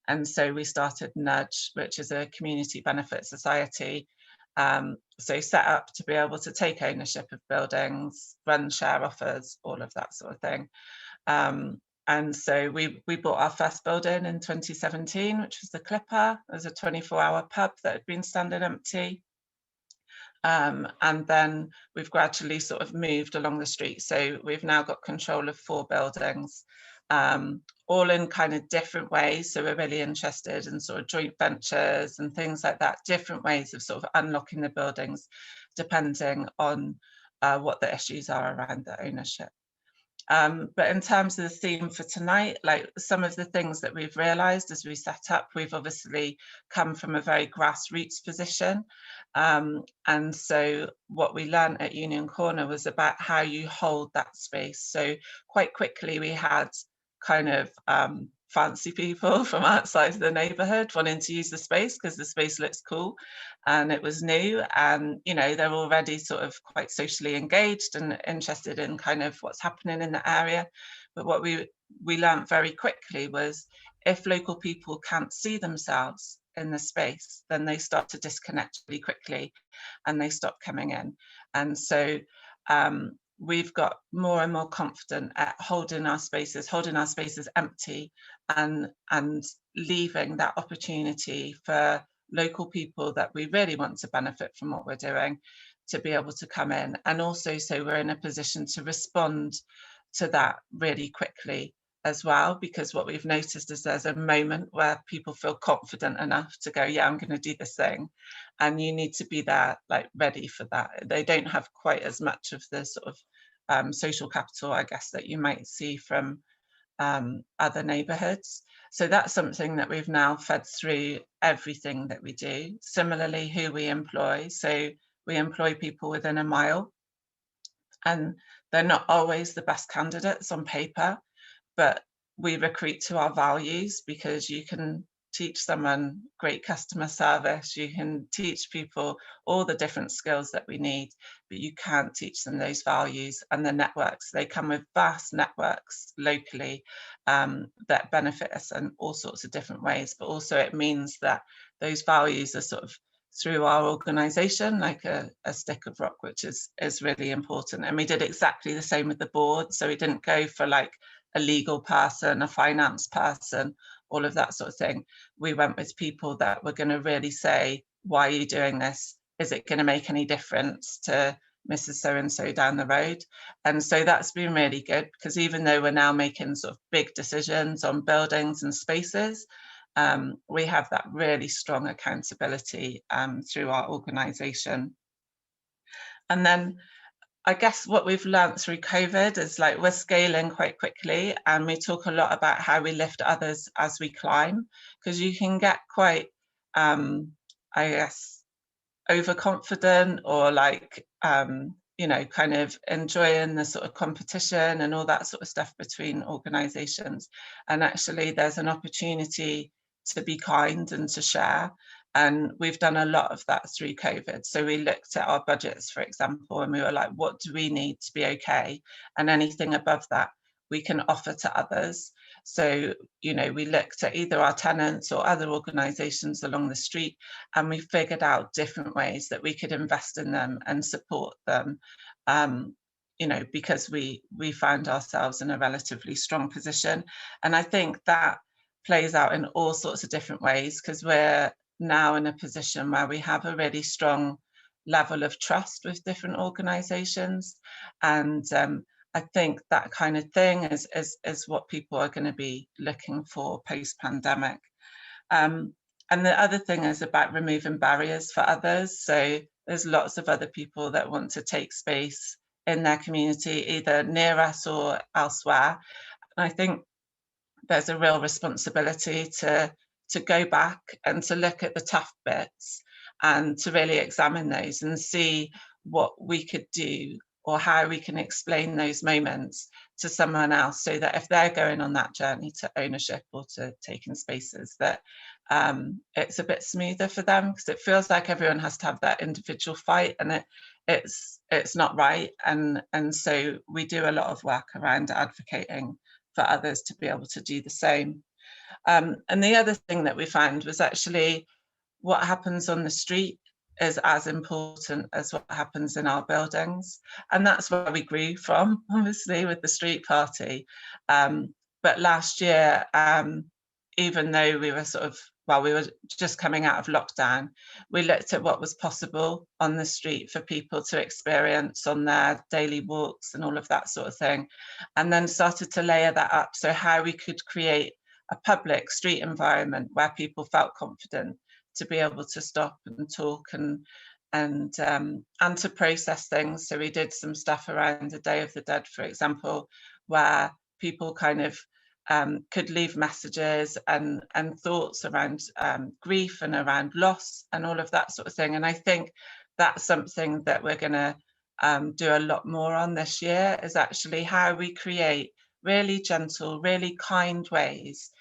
And so we started Nudge, which is a community benefit society. So set up to be able to take ownership of buildings, run share offers, all of that sort of thing. And so we bought our first building in 2017, which was the Clipper. It was a 24-hour pub that had been standing empty. And then we've gradually sort of moved along the street. So we've now got control of 4 buildings, all in kind of different ways. So we're really interested in sort of joint ventures and things like that, different ways of sort of unlocking the buildings, depending on what the issues are around the ownership. But in terms of the theme for tonight, like some of the things that we've realised as we set up, we've obviously come from a very grassroots position. And so what we learned at Union Corner was about how you hold that space. So quite quickly we had kind of fancy people from outside the neighbourhood wanting to use the space because the space looks cool and it was new, and you know they're already sort of quite socially engaged and interested in kind of what's happening in the area. But what we learned very quickly was if local people can't see themselves in the space, then they start to disconnect really quickly and they stop coming in. And so we've got more and more confident at holding our spaces empty and leaving that opportunity for local people that we really want to benefit from what we're doing to be able to come in. And also so we're in a position to respond to that really quickly as well, because what we've noticed is there's a moment where people feel confident enough to go, yeah, I'm going to do this thing, and you need to be there like ready for that. They don't have quite as much of the sort of social capital, I guess, that you might see from other neighbourhoods. So that's something that we've now fed through everything that we do. Similarly, who we employ. So we employ people within a mile, and they're not always the best candidates on paper, but we recruit to our values, because you can teach someone great customer service, you can teach people all the different skills that we need, but you can't teach them those values and the networks. They come with vast networks locally that benefit us in all sorts of different ways, but also it means that those values are sort of through our organisation, like a stick of rock, which is really important. And we did exactly the same with the board. So we didn't go for like a legal person, a finance person, all of that sort of thing. We went with people that were going to really say, why are you doing this? Is it going to make any difference to Mrs. So-and-so down the road? And so that's been really good, because even though we're now making sort of big decisions on buildings and spaces, we have that really strong accountability through our organisation. And then I guess what we've learned through COVID is like we're scaling quite quickly, and we talk a lot about how we lift others as we climb, because you can get quite, I guess, overconfident or like, you know, kind of enjoying the sort of competition and all that sort of stuff between organisations. And actually there's an opportunity to be kind and to share. And we've done a lot of that through COVID. So we looked at our budgets, for example, and we were like, what do we need to be okay? And anything above that, we can offer to others. So, you know, we looked at either our tenants or other organisations along the street, and we figured out different ways that we could invest in them and support them, you know, because we found ourselves in a relatively strong position. And I think that plays out in all sorts of different ways, because we're now in a position where we have a really strong level of trust with different organisations. And I think that kind of thing is what people are going to be looking for post-pandemic. And the other thing is about removing barriers for others. So there's lots of other people that want to take space in their community, either near us or elsewhere. And I think there's a real responsibility to go back and to look at the tough bits and to really examine those and see what we could do or how we can explain those moments to someone else, so that if they're going on that journey to ownership or to taking spaces, that it's a bit smoother for them, because it feels like everyone has to have that individual fight, and it's not right. And so we do a lot of work around advocating for others to be able to do the same. And the other thing that we found was actually what happens on the street is as important as what happens in our buildings. And that's where we grew from, obviously, with the street party. But last year, even though we were we were just coming out of lockdown, we looked at what was possible on the street for people to experience on their daily walks and all of that sort of thing, and then started to layer that up. So how we could create a public street environment where people felt confident to be able to stop and talk and to process things. So we did some stuff around the Day of the Dead, for example, where people kind of could leave messages and thoughts around grief and around loss and all of that sort of thing. And I think that's something that we're going to do a lot more on this year, is actually how we create really gentle, really kind ways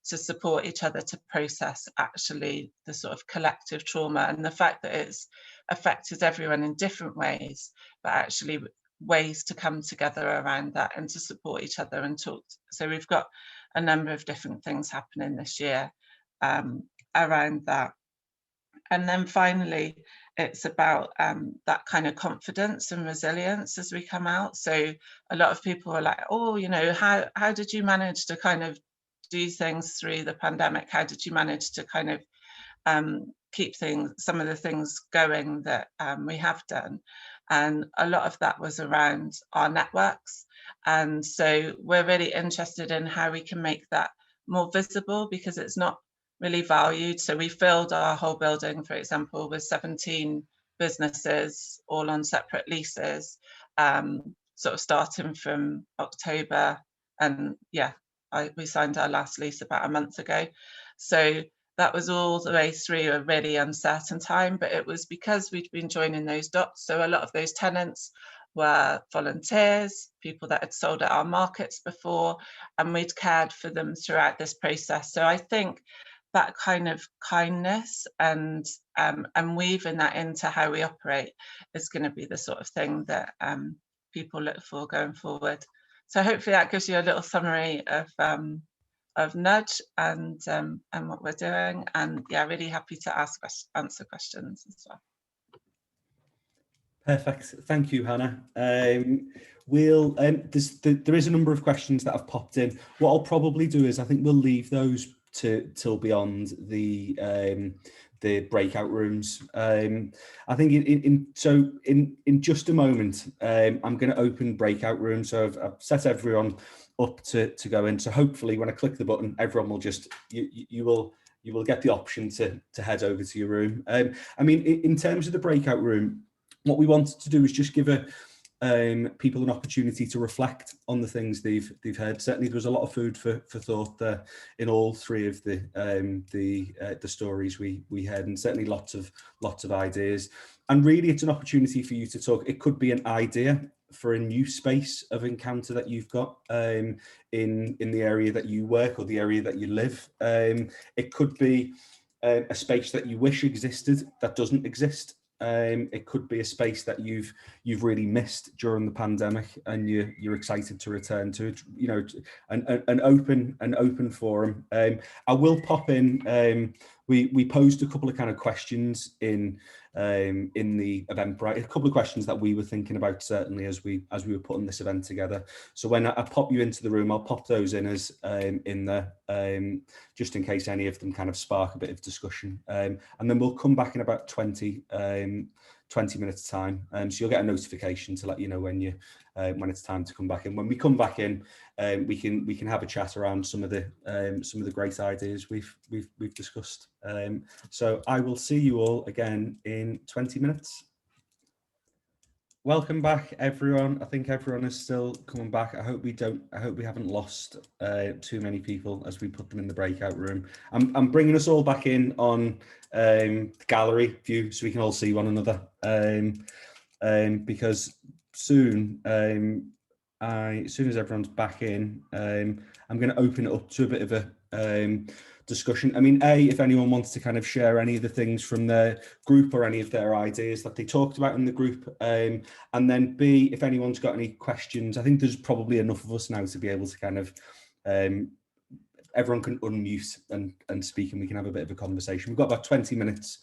to support each other to process actually the sort of collective trauma, and the fact that it's affected everyone in different ways, but actually ways to come together around that and to support each other and talk. So we've got a number of different things happening this year around that. And then finally, it's about that kind of confidence and resilience as we come out. So a lot of people are like, oh, you know, how did you manage to kind of do things through the pandemic? How did you manage to kind of keep some of the things going that we have done? And a lot of that was around our networks. And so we're really interested in how we can make that more visible, because it's not really valued. So we filled our whole building, for example, with 17 businesses, all on separate leases, sort of starting from October. And yeah, we signed our last lease about a month ago. So that was all the way through a really uncertain time, but it was because we'd been joining those dots. So a lot of those tenants were volunteers, people that had sold at our markets before, and we'd cared for them throughout this process. So I think that kind of kindness and weaving that into how we operate is going to be the sort of thing that people look for going forward. So hopefully that gives you a little summary of Nudge and what we're doing. And yeah, really happy to answer questions as well. Perfect. Thank you, Hannah. There is a number of questions that have popped in. What I'll probably do is I think we'll leave those till beyond the breakout rooms. I think in just a moment, I'm going to open breakout rooms. So I've set everyone up to go in. So hopefully when I click the button, everyone will just, you will get the option to head over to your room. I mean, in terms of the breakout room, what we wanted to do is just give a people an opportunity to reflect on the things they've heard. Certainly, there was a lot of food for thought there in all three of the stories we heard, and certainly lots of ideas. And really, it's an opportunity for you to talk. It could be an idea for a new space of encounter that you've got in the area that you work or the area that you live. It could be a space that you wish existed that doesn't exist. It could be a space that you've really missed during the pandemic, and you're excited to return to it. You know, an open forum. I will pop in. We posed a couple of kind of questions in the Eventbrite, a couple of questions that we were thinking about certainly as we were putting this event together. So when I pop you into the room, I'll pop those in as in there, just in case any of them kind of spark a bit of discussion. And then we'll come back in about 20 minutes time. So you'll get a notification to let you know when it's time to come back in. When we come back in, we can have a chat around some of the great ideas we've discussed. So I will see you all again in 20 minutes. Welcome back, everyone. I think everyone is still coming back. I hope we haven't lost too many people as we put them in the breakout room. I'm bringing us all back in on the gallery view so we can all see one another. Because soon, as soon as everyone's back in, I'm going to open it up to a bit of a discussion. I mean, if anyone wants to kind of share any of the things from their group or any of their ideas that they talked about in the group, and then B, if anyone's got any questions. I think there's probably enough of us now to be able to kind of everyone can unmute and speak, and we can have a bit of a conversation. We've got about 20 minutes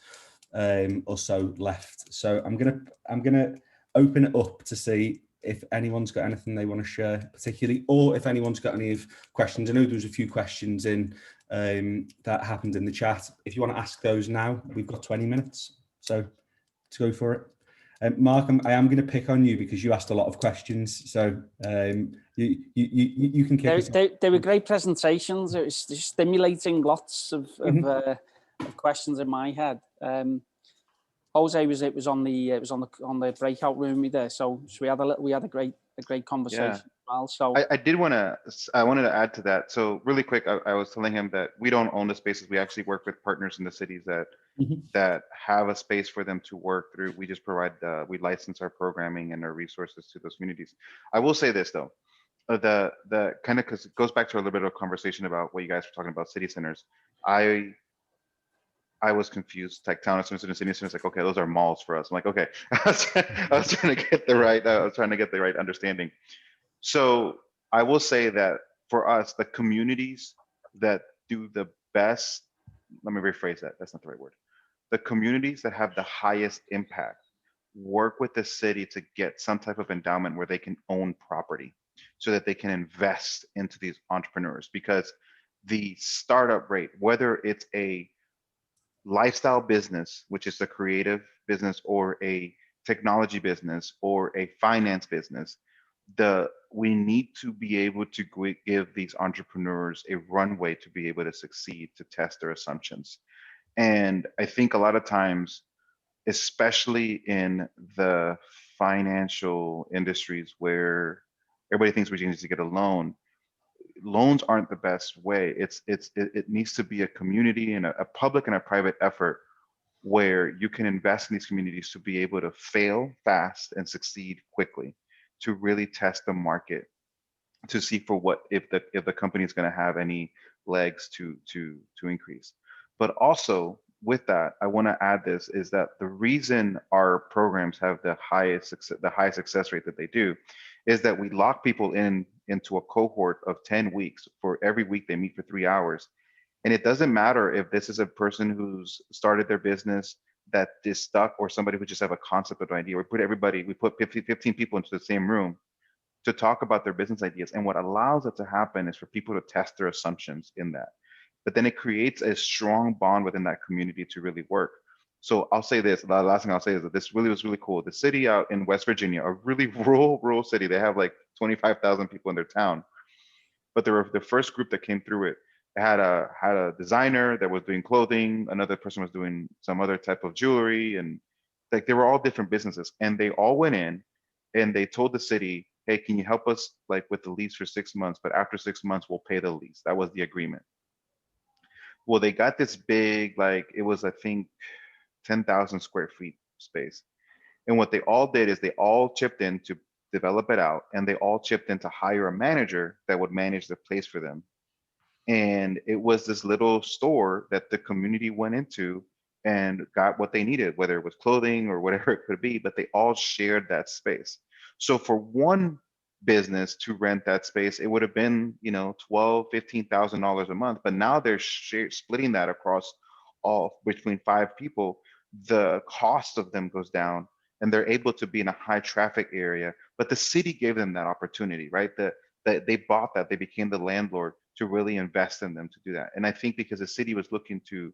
or so left, so I'm gonna open it up to see if anyone's got anything they want to share particularly, or if anyone's got any questions. I know there was a few questions in that happened in the chat. If you want to ask those now, we've got 20 minutes, so to go for it. Mark, I am going to pick on you because you asked a lot of questions, so you can kick us. They were great presentations. It was stimulating, lots of questions in my head. Jose was on the breakout room there, so we had a great conversation. Yeah. As well. So I wanted to add to that. So really quick, I was telling him that we don't own the spaces. We actually work with partners in the cities that have a space for them to work through. We just provide we license our programming and our resources to those communities. I will say this though, the kind of, because it goes back to a little bit of a conversation about what you guys were talking about, city centers. I was confused. Like town centers and city centers, like, okay, those are malls for us. I'm like, okay, I was trying to get the right understanding. So I will say that for us, the communities that do the best, let me rephrase that. That's not the right word. The communities that have the highest impact work with the city to get some type of endowment where they can own property so that they can invest into these entrepreneurs, because the startup rate, whether it's a lifestyle business, which is a creative business, or a technology business, or a finance business, we need to be able to give these entrepreneurs a runway to be able to succeed, to test their assumptions. And I think a lot of times, especially in the financial industries where everybody thinks we need to get a loan, loans aren't the best way. It needs to be a community and a public and a private effort where you can invest in these communities to be able to fail fast and succeed quickly, to really test the market, to see for what if the company is going to have any legs to increase. But also with that, I want to add this, is that the reason our programs have the high success rate that they do is that we lock people into a cohort of 10 weeks. For every week they meet for 3 hours. And it doesn't matter if this is a person who's started their business that is stuck, or somebody who just have a concept or idea. We put 15 people into the same room to talk about their business ideas. And what allows it to happen is for people to test their assumptions in that. But then it creates a strong bond within that community to really work. So I'll say this, the last thing I'll say is that this really was really cool. The city out in West Virginia, a really rural city, they have like 25,000 people in their town. But they were the first group that came through it. It had a designer that was doing clothing, another person was doing some other type of jewelry, and like they were all different businesses. And they all went in and they told the city, hey, can you help us like with the lease for 6 months, but after 6 months we'll pay the lease. That was the agreement. Well, they got this big, like it was, I think, 10,000 square feet space. And what they all did is they all chipped in to develop it out, and they all chipped in to hire a manager that would manage the place for them. And it was this little store that the community went into and got what they needed, whether it was clothing or whatever it could be, but they all shared that space. So for one business to rent that space, it would have been, you know, $12,000, $15,000 a month, but now they're splitting that across all between 5 people. The cost of them goes down, and they're able to be in a high traffic area, but the city gave them that opportunity, right? That they bought that, they became the landlord to really invest in them to do that. And I think because the city was looking to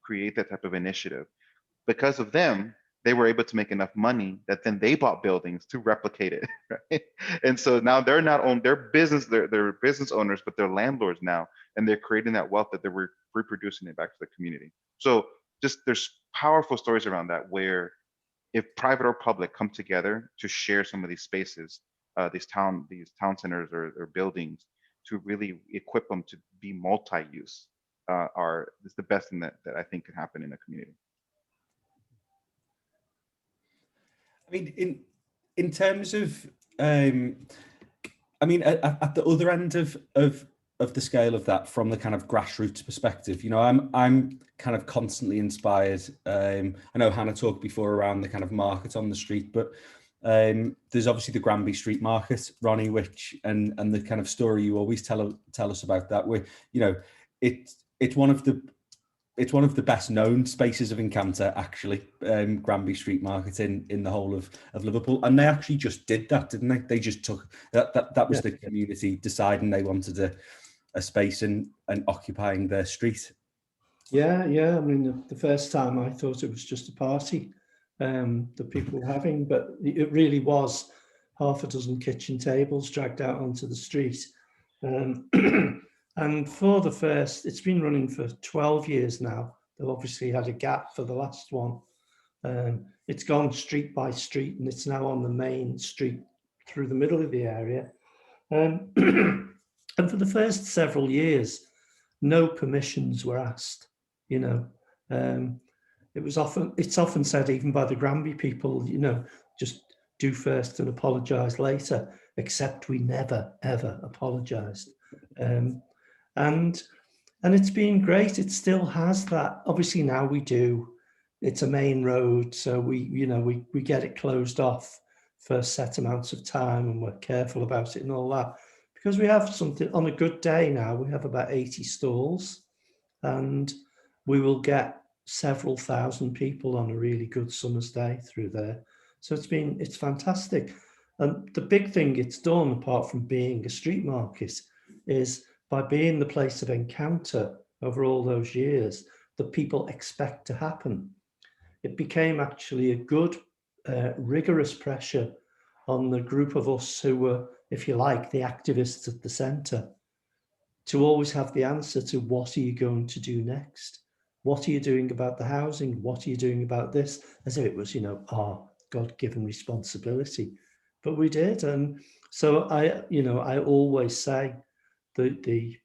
create that type of initiative, because of them, they were able to make enough money that then they bought buildings to replicate it, right? And so now they're not on their business, they're business owners, but they're landlords now, and they're creating that wealth that they're reproducing it back to the community. So just there's powerful stories around that, where if private or public come together to share some of these spaces, these town centers or buildings, to really equip them to be multi-use, is the best thing that I think can happen in a community. I mean, in terms of, I mean, at the other end of the scale of that, from the kind of grassroots perspective, you know, I'm kind of constantly inspired. I know Hannah talked before around the kind of market on the street, but there's obviously the Granby Street Market, Ronnie, which and the kind of story you always tell us about that, where, you know, it's one of the best known spaces of encounter, actually, Granby Street Market in the whole of Liverpool. And they actually just did that, didn't they? They just took that was the community deciding they wanted a space and occupying their street. Yeah. I mean, the first time I thought it was just a party that people were having, but it really was half a dozen kitchen tables dragged out onto the street. And for the first, it's been running for 12 years now. They've obviously had a gap for the last one. It's gone street by street, and it's now on the main street through the middle of the area. And for the first several years, no permissions were asked. You know, it's often said, even by the Granby people, you know, just do first and apologise later. Except we never ever apologised. And it's been great. It still has that. Obviously now we do. It's a main road, so we get it closed off for set amounts of time, and we're careful about it and all that, because we have something on a good day now. We have about 80 stalls, and we will get several thousand people on a really good summer's day through there. So it's fantastic. And the big thing it's done, apart from being a street market, is by being the place of encounter over all those years that people expect to happen. It became actually a good, rigorous pressure on the group of us who were, if you like, the activists at the centre, to always have the answer to what are you going to do next? What are you doing about the housing? What are you doing about this? As if it was, you know, our God-given responsibility. But we did. And so I always say the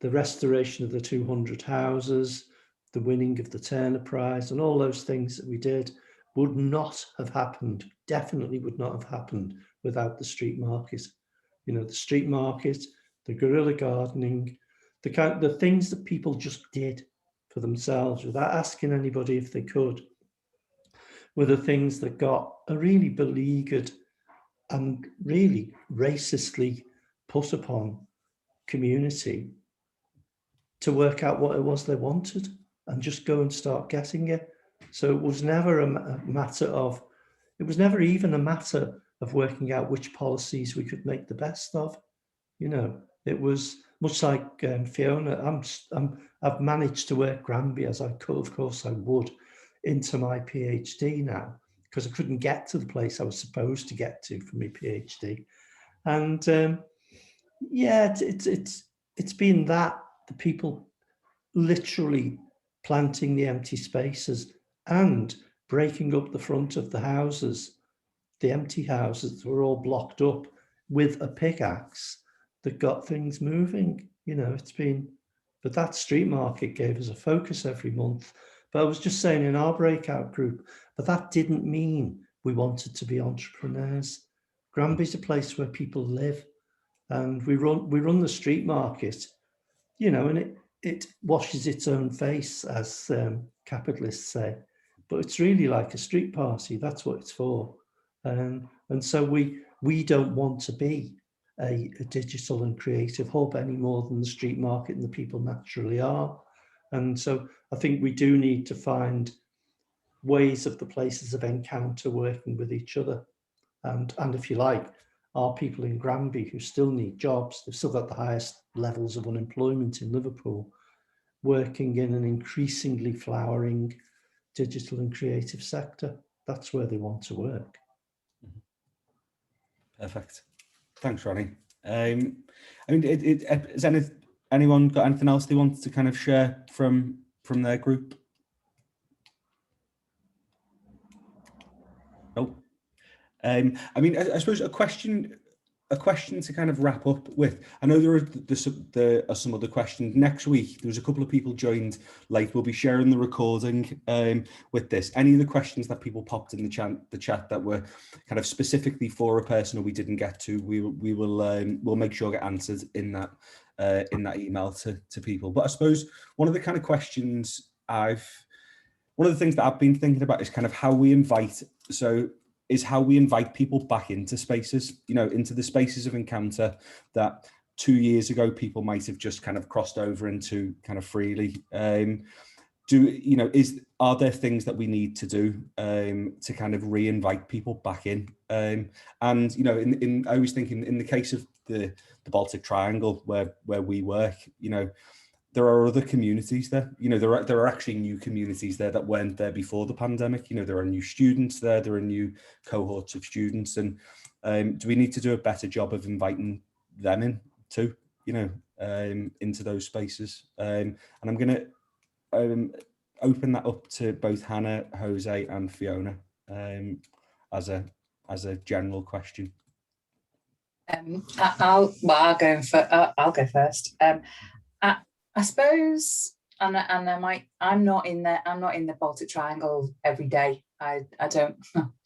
restoration of the 200 houses, the winning of the Turner Prize, and all those things that we did would not have happened, definitely would not have happened without the street market. You know, the street market, the guerrilla gardening, the things that people just did for themselves without asking anybody if they could, were the things that got a really beleaguered and really racistly put upon community to work out what it was they wanted and just go and start getting it. So it was never a matter of, it was never even a matter of working out which policies we could make the best of. You know, it was much like Fiona. I've managed to work Granby, as I could, of course I would, into my PhD now, because I couldn't get to the place I was supposed to get to for my PhD. And yeah, it's been that, the people literally planting the empty spaces and breaking up the front of the houses the empty houses were all blocked up with a pickaxe that got things moving. You know, it's been, but that street market gave us a focus every month. But I was just saying in our breakout group, but that didn't mean we wanted to be entrepreneurs. Granby's a place where people live, and we run the street market, you know, and it washes its own face, as capitalists say, but it's really like a street party. That's what it's for. And so we don't want to be a digital and creative hub any more than the street market and the people naturally are. And so I think we do need to find ways of the places of encounter working with each other. And if you like, our people in Granby who still need jobs, they've still got the highest levels of unemployment in Liverpool, working in an increasingly flowering digital and creative sector. That's where they want to work. Perfect. Thanks, Ronnie. I mean, has anyone got anything else they want to kind of share from their group? No. I mean, I suppose a question to kind of wrap up with. I know there are some other questions. Next week, there was a couple of people joined late. We'll be sharing the recording with this. Any of the questions that people popped in the chat that were kind of specifically for a person or we didn't get to, we'll make sure get answered in that email to people. But I suppose one of the kind of questions one of the things that I've been thinking about is kind of how we invite people back into spaces, you know, into the spaces of encounter that 2 years ago people might have just kind of crossed over into kind of freely. Are there things that we need to do to kind of re-invite people back in? And you know, I was thinking in the case of the Baltic Triangle where we work, you know, there are other communities there. You know, there are actually new communities there that weren't there before the pandemic. You know, there are new students there. There are new cohorts of students, and do we need to do a better job of inviting them in too? You know, into those spaces. And I'm going to open that up to both Hannah, Jose, and Fiona as a general question. I'll go first. I suppose, and I'm not in the Baltic Triangle every day. I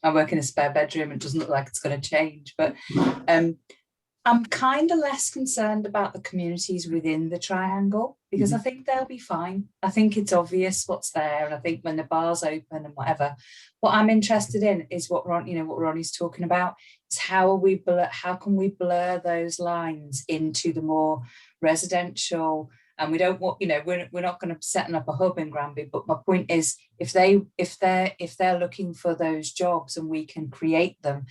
work in a spare bedroom. It doesn't look like it's going to change, but I'm kind of less concerned about the communities within the triangle because I think they'll be fine. I think it's obvious what's there, and I think when the bar's open and whatever, what I'm interested in is what Ronnie's talking about is how can we blur those lines into the more residential. And we don't want, you know, we're not going to be setting up a hub in Granby. But my point is, if they're looking for those jobs and we can create them,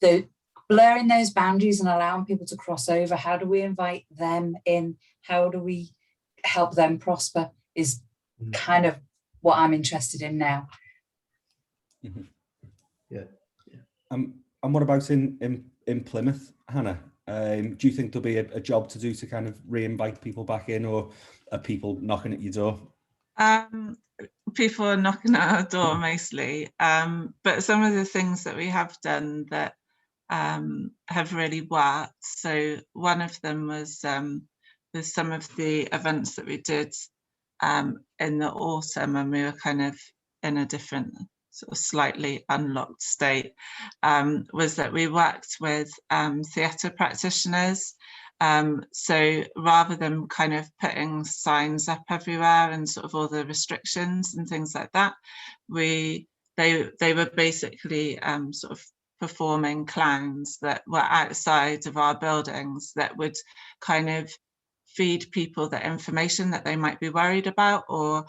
the blurring those boundaries and allowing people to cross over. How do we invite them in? How do we help them prosper? Is kind of what I'm interested in now. Mm-hmm. Yeah. And what about in Plymouth, Hannah? Do you think there'll be a job to do to kind of re-invite people back in, or are people knocking at your door? People are knocking at our door mostly, but some of the things that we have done that have really worked. So one of them was some of the events that we did in the autumn, and we were kind of in a different sort of slightly unlocked state, was that we worked with theatre practitioners. So rather than kind of putting signs up everywhere and sort of all the restrictions and things like that, they were basically sort of performing clowns that were outside of our buildings that would kind of feed people the information that they might be worried about, or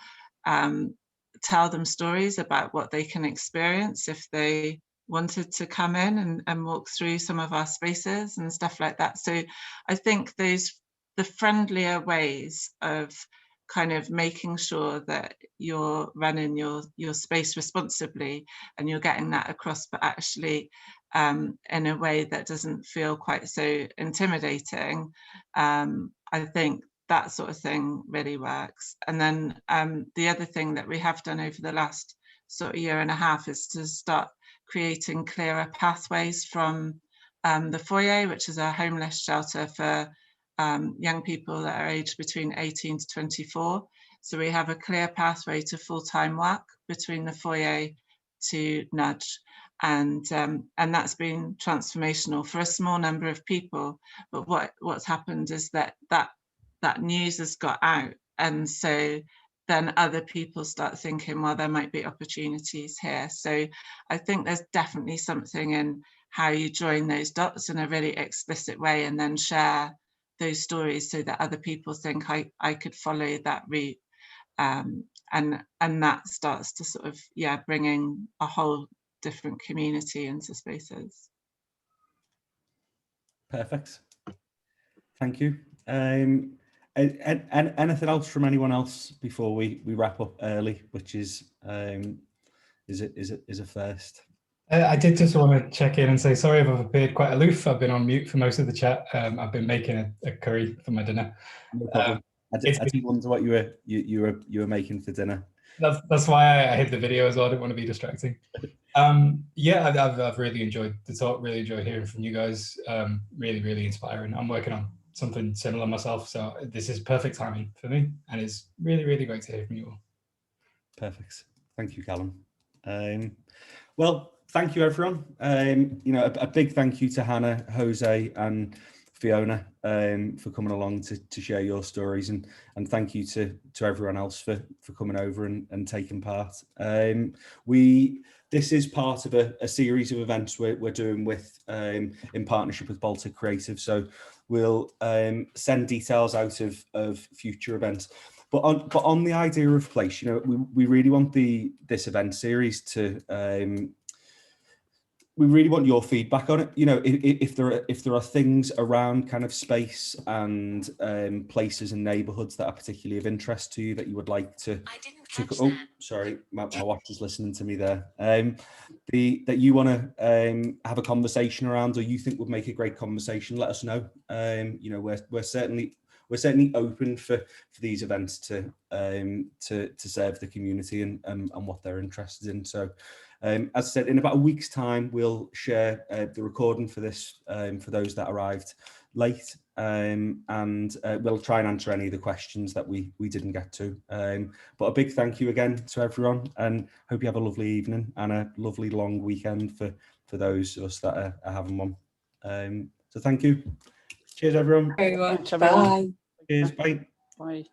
tell them stories about what they can experience if they wanted to come in and walk through some of our spaces and stuff like that. So I think the friendlier ways of kind of making sure that you're running your space responsibly and you're getting that across, but actually in a way that doesn't feel quite so intimidating. I think that sort of thing really works. And then the other thing that we have done over the last sort of year and a half is to start creating clearer pathways from the foyer, which is a homeless shelter for young people that are aged between 18 to 24. So we have a clear pathway to full-time work between the foyer to Nudge. And that's been transformational for a small number of people. But what's happened is that news has got out. And so then other people start thinking, well, there might be opportunities here. So I think there's definitely something in how you join those dots in a really explicit way and then share those stories so that other people think I could follow that route. And that starts to sort of, yeah, bringing a whole different community into spaces. Perfect. Thank you. Anything else from anyone else before we wrap up early, which is a first? I did just want to check in and say sorry if I've appeared quite aloof. I've been on mute for most of the chat. I've been making a curry for my dinner. No problem. I did wonder what you were making for dinner. That's why I hid the video as well. I didn't want to be distracting. Yeah, I've really enjoyed the talk. Really enjoyed hearing from you guys. Really inspiring. I'm working on something similar myself, so this is perfect timing for me, and it's really great to hear from you all. Perfect. Thank you, Callum. Well, thank you, everyone. A big thank you to Hannah, Jose, and Fiona for coming along to share your stories, and thank you to everyone else for coming over and taking part. This is part of a series of events we're doing with in partnership with Baltic Creative. So we'll send details out of future events. But on the idea of place, we really want this event series to. We really want your feedback on it. If there are things around kind of space and places and neighbourhoods that are particularly of interest to you that you would like to. Oh, sorry, my watch is listening to me there. That you want to have a conversation around, or you think would make a great conversation, let us know. We're certainly open for these events to serve the community and what they're interested in. So. As I said, in about a week's time, we'll share the recording for this for those that arrived late, and we'll try and answer any of the questions that we didn't get to. But a big thank you again to everyone, and hope you have a lovely evening and a lovely long weekend for those of us that are having one. So thank you. Cheers, everyone. Very much. Bye. Cheers. Bye. Bye.